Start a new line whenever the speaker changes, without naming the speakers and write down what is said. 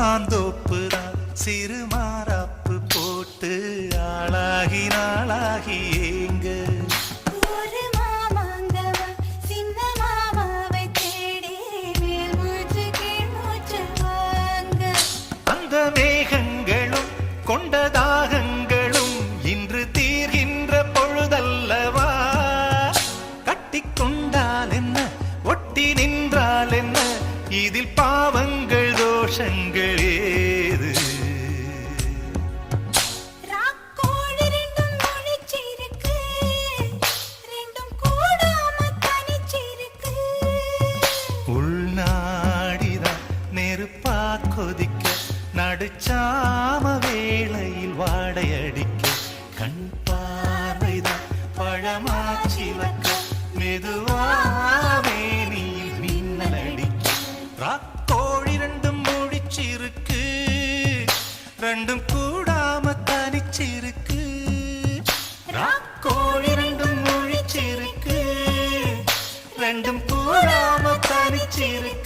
மாந்தோப்புதான் சிறு மாறாப்பு போட்டு ஆளாகி நாளாகி ஏங்க
ஒரு மாமாந்தவன் சின்ன மாமாவை தேடி மேல் மூச்சு கீழ் மூச்சு வாங்க
அந்த மேகங்களும் கொண்ட தாகங்களும் இன்று தீர்கின்ற பொழுதல்லவா கட்டிக்கொண்டால் என்ன ஒட்டி நின்றால் என்ன இதில் பாவங்கள் தோஷங்கள் ஏது
ராக்கோழி ரெண்டும் முழிச்சிருக்கு ரெண்டும் கூடாம தனிச்சிருக்கு
உள்நாடிதான் நெருப்பா கொதிக்க நடுச்சாம வேளையில் வாடையடிக்க கண் பார்வைதான் பழமாச்சி வைக்க மெதுவாவே நீர் மின்னல் அடிக்க ராக்கோழி ரெண்டும் முழிச்சிருக்கு ரெண்டும் கூடாம தனிச்சிருக்கு ராக்கோழி ரெண்டும் முழிச்சிருக்கு ரெண்டும் கூடாம தனிச்சிருக்கு